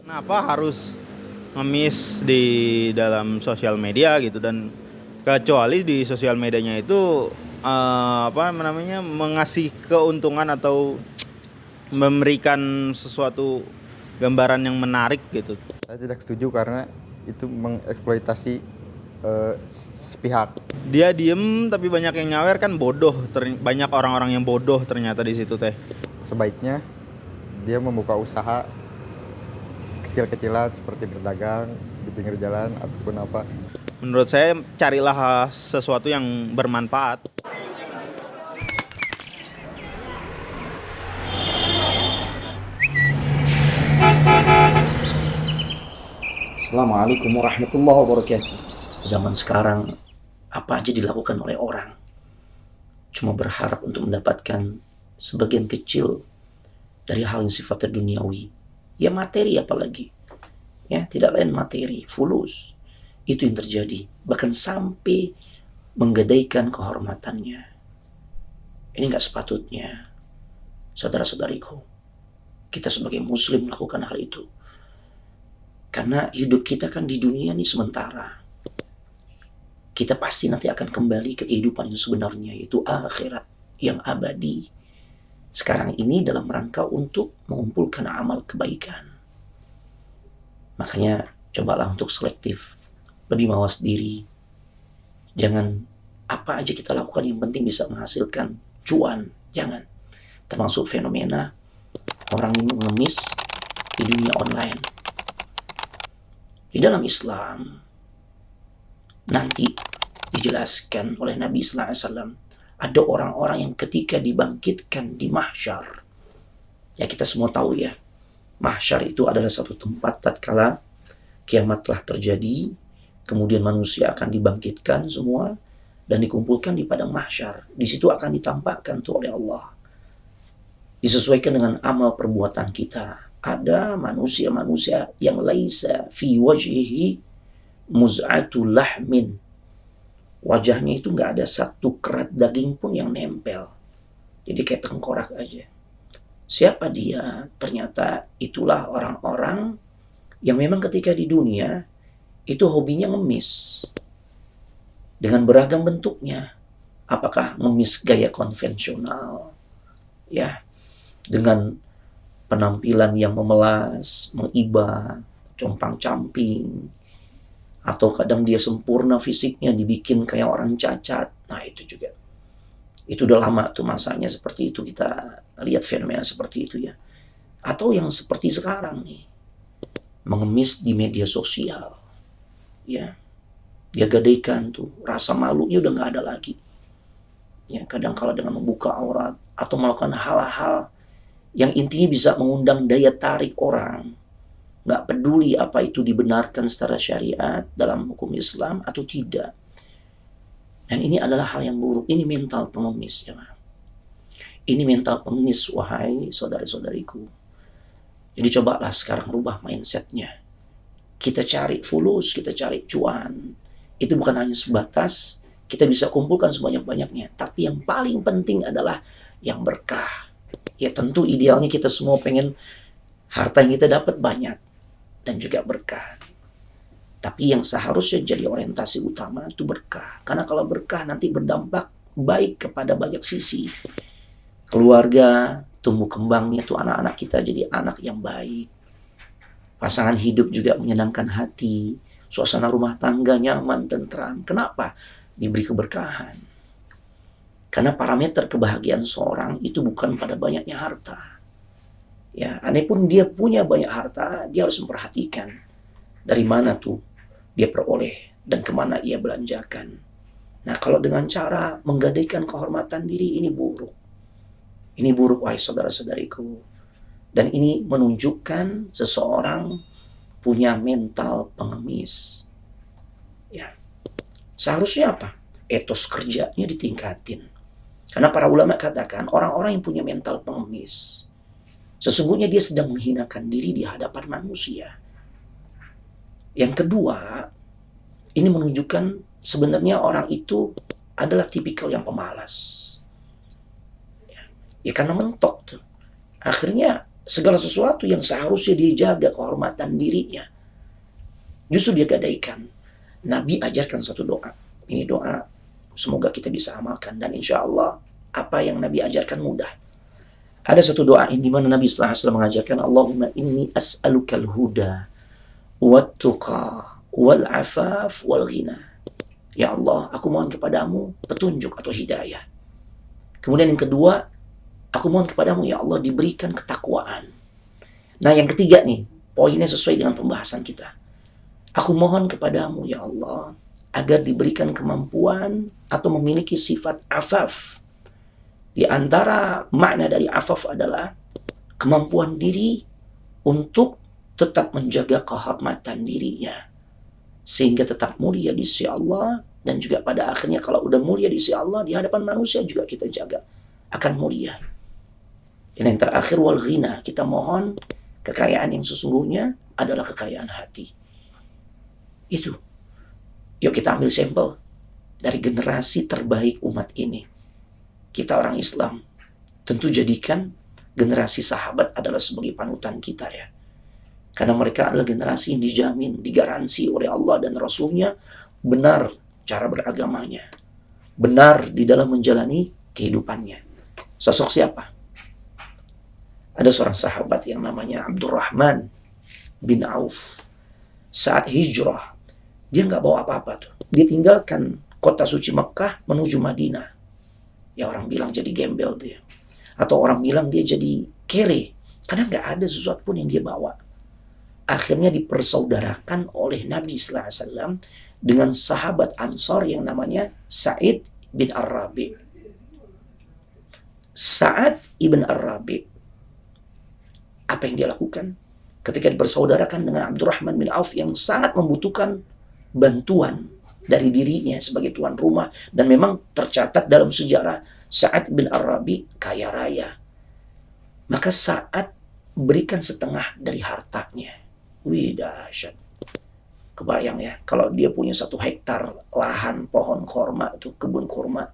Kenapa harus ngemis di dalam sosial media gitu, dan kecuali di sosial medianya itu mengasih keuntungan atau memberikan sesuatu gambaran yang menarik gitu. Saya tidak setuju karena itu mengeksploitasi sepihak. Dia diem tapi banyak yang nyawer, kan bodoh. Banyak orang-orang yang bodoh ternyata di situ teh. Sebaiknya dia membuka usaha kecil-kecilan seperti berdagang di pinggir jalan ataupun apa. Menurut saya carilah sesuatu yang bermanfaat. Assalamualaikum warahmatullahi wabarakatuh. Zaman sekarang apa aja dilakukan oleh orang cuma berharap untuk mendapatkan sebagian kecil dari hal yang sifatnya duniawi. Ya materi apalagi. Ya tidak lain materi, fulus. Itu yang terjadi. Bahkan sampai menggadaikan kehormatannya. Ini gak sepatutnya. Saudara-saudariku, kita sebagai muslim melakukan hal itu. Karena hidup kita kan di dunia ini sementara. Kita pasti nanti akan kembali ke kehidupan yang sebenarnya, yaitu akhirat yang abadi. Sekarang ini dalam rangka untuk mengumpulkan amal kebaikan. Makanya cobalah untuk selektif. Lebih mawas diri. Jangan apa aja kita lakukan yang penting bisa menghasilkan cuan. Jangan. Termasuk fenomena orang ini mengemis di dunia online. Di dalam Islam nanti dijelaskan oleh Nabi sallallahu alaihi wasallam ada orang-orang yang ketika dibangkitkan di mahsyar. Ya kita semua tahu ya, mahsyar itu adalah satu tempat tatkala kiamat telah terjadi, kemudian manusia akan dibangkitkan semua dan dikumpulkan di padang mahsyar. Di situ akan ditampakkan tuh oleh Allah. Disesuaikan dengan amal perbuatan kita. Ada manusia-manusia yang laisa fi wajhihi muz'atul lahmin. Wajahnya itu nggak ada satu kerat daging pun yang nempel. Jadi kayak tengkorak aja. Siapa dia? Ternyata itulah orang-orang yang memang ketika di dunia itu hobinya ngemis. Dengan beragam bentuknya. Apakah ngemis gaya konvensional? Ya, dengan penampilan yang memelas, mengiba, compang-camping, atau kadang dia sempurna fisiknya dibikin kayak orang cacat. Nah itu juga. Itu udah lama tuh masanya seperti itu, kita lihat fenomena seperti itu ya. Atau yang seperti sekarang nih, mengemis di media sosial. Ya, dia gadaikan tuh, rasa malunya udah gak ada lagi. Ya, kadang kala dengan membuka aurat atau melakukan hal-hal yang intinya bisa mengundang daya tarik orang. Gak peduli apa itu dibenarkan secara syariat dalam hukum Islam atau tidak. Dan ini adalah hal yang buruk. Ini mental pengemis. Ya. Ini mental pengemis, wahai saudara-saudariku. Jadi cobalah sekarang rubah mindsetnya. Kita cari fulus, kita cari cuan. Itu bukan hanya sebatas kita bisa kumpulkan sebanyak-banyaknya. Tapi yang paling penting adalah yang berkah. Ya tentu idealnya kita semua pengen harta yang kita dapat banyak dan juga berkah. Tapi yang seharusnya jadi orientasi utama itu berkah. Karena kalau berkah nanti berdampak baik kepada banyak sisi. Keluarga, tumbuh kembangnya tuh anak-anak kita jadi anak yang baik. Pasangan hidup juga menyenangkan hati. Suasana rumah tangga nyaman, tentram. Kenapa? Diberi keberkahan. Karena parameter kebahagiaan seorang itu bukan pada banyaknya harta. Ya, anehpun dia punya banyak harta, dia harus memperhatikan dari mana tuh dia peroleh dan kemana ia belanjakan. Nah, kalau dengan cara menggadaikan kehormatan diri, ini buruk. Ini buruk, wahai saudara-saudariku. Dan ini menunjukkan seseorang punya mental pengemis. Ya, seharusnya apa? Etos kerjanya ditingkatin. Karena para ulama katakan orang-orang yang punya mental pengemis, sesungguhnya dia sedang menghinakan diri di hadapan manusia. Yang kedua, ini menunjukkan sebenarnya orang itu adalah tipikal yang pemalas. Ya karena mentok tuh. Akhirnya segala sesuatu yang seharusnya dia jaga kehormatan dirinya, justru dia gadaikan. Nabi ajarkan satu doa. Ini doa semoga kita bisa amalkan, dan insya Allah apa yang Nabi ajarkan mudah. Ada satu doa di mana Nabi sallallahu alaihi wasallam mengajarkan, Allahumma inni as'alukal huda wat tuqa wal afaf wal ghina. Ya Allah, aku mohon kepadamu petunjuk atau hidayah. Kemudian yang kedua, aku mohon kepadamu ya Allah diberikan ketakwaan. Nah yang ketiga nih, poinnya sesuai dengan pembahasan kita. Aku mohon kepadamu ya Allah agar diberikan kemampuan atau memiliki sifat afaf. Di antara makna dari afaf adalah kemampuan diri untuk tetap menjaga kehormatan dirinya, sehingga tetap mulia di sisi Allah, dan juga pada akhirnya kalau udah mulia di sisi Allah, di hadapan manusia juga kita jaga akan mulia. Dan yang terakhir, wal ghina, kita mohon kekayaan yang sesungguhnya adalah kekayaan hati. Itu. Yuk kita ambil sampel dari generasi terbaik umat ini. Kita orang Islam, tentu jadikan generasi sahabat adalah sebagai panutan kita ya. Karena mereka adalah generasi yang dijamin, digaransi oleh Allah dan Rasulnya benar cara beragamanya, benar di dalam menjalani kehidupannya. Sosok siapa? Ada seorang sahabat yang namanya Abdurrahman bin Auf. Saat hijrah, dia nggak bawa apa-apa tuh. Dia tinggalkan kota suci Mekah menuju Madinah. Ya orang bilang jadi gembel tuh ya. Atau orang bilang dia jadi kere. Karena nggak ada sesuatu pun yang dia bawa. Akhirnya dipersaudarakan oleh Nabi sallallahu alaihi wasallam dengan sahabat Ansor yang namanya Sa'id bin Ar-Rabi. Sa'ad ibn Ar-Rabi, apa yang dia lakukan ketika dipersaudarakan dengan Abdurrahman bin Auf yang sangat membutuhkan bantuan dari dirinya sebagai tuan rumah, dan memang tercatat dalam sejarah Sa'ad bin Ar-Rabi kaya raya. Maka Sa'ad berikan setengah dari hartanya. Wih, dahsyat. Kebayang ya, kalau dia punya 1 hektar lahan pohon korma, itu kebun kurma,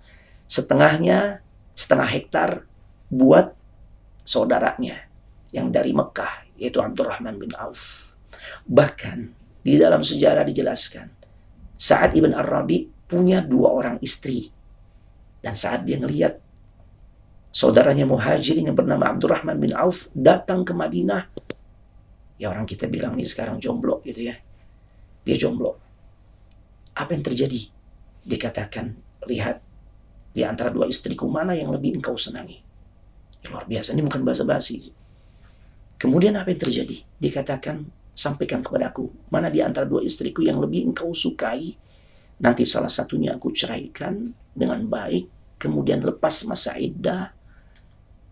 setengah hektar buat saudaranya yang dari Mekah, yaitu Abdurrahman bin Auf. Bahkan di dalam sejarah dijelaskan, Sa'ad ibn Ar-Rabi punya 2 orang istri. Dan saat dia ngelihat saudaranya Muhajirin yang bernama Abdurrahman bin Auf datang ke Madinah, ya orang kita bilang nih sekarang jomblo gitu ya. Dia jomblo. Apa yang terjadi? Dikatakan, lihat di antara 2 istriku mana yang lebih engkau senangi. Ya, luar biasa, ini bukan basa-basi. Kemudian apa yang terjadi? Dikatakan, sampaikan kepadaku, mana di antara 2 istriku yang lebih engkau sukai. Nanti salah satunya aku ceraikan dengan baik, kemudian lepas masa iddah,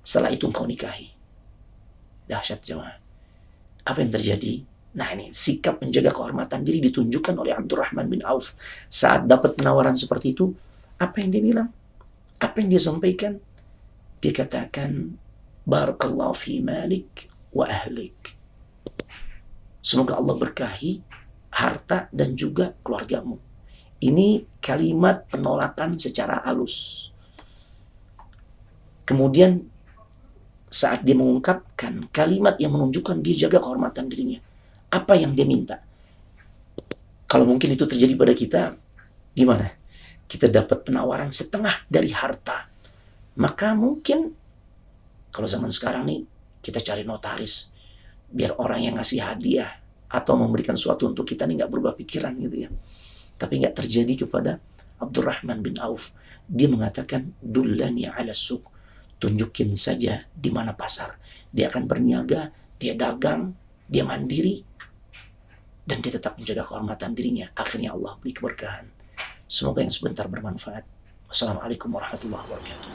setelah itu engkau nikahi. Dahsyat jemaah. Apa yang terjadi? Nah ini, sikap menjaga kehormatan diri ditunjukkan oleh Abdurrahman bin Auf. Saat dapat penawaran seperti itu, apa yang dia bilang? Apa yang dia sampaikan? Dia katakan, Barakallahu fi malik wa ahlik. Semoga Allah berkahi harta dan juga keluargamu. Ini kalimat penolakan secara halus. Kemudian saat dia mengungkapkan kalimat yang menunjukkan dia jaga kehormatan dirinya, apa yang dia minta? Kalau mungkin itu terjadi pada kita, gimana? Kita dapat penawaran setengah dari harta. Maka mungkin kalau zaman sekarang nih, kita cari notaris biar orang yang ngasih hadiah atau memberikan sesuatu untuk kita nih nggak berubah pikiran gitu ya. Tapi nggak terjadi kepada Abdurrahman bin Auf. Dia mengatakan, dullani ala suq, tunjukin saja di mana pasar. Dia akan berniaga, dia dagang, dia mandiri, dan dia tetap menjaga kehormatan dirinya. Akhirnya Allah beri keberkahan. Semoga yang sebentar bermanfaat. Wassalamualaikum warahmatullahi wabarakatuh.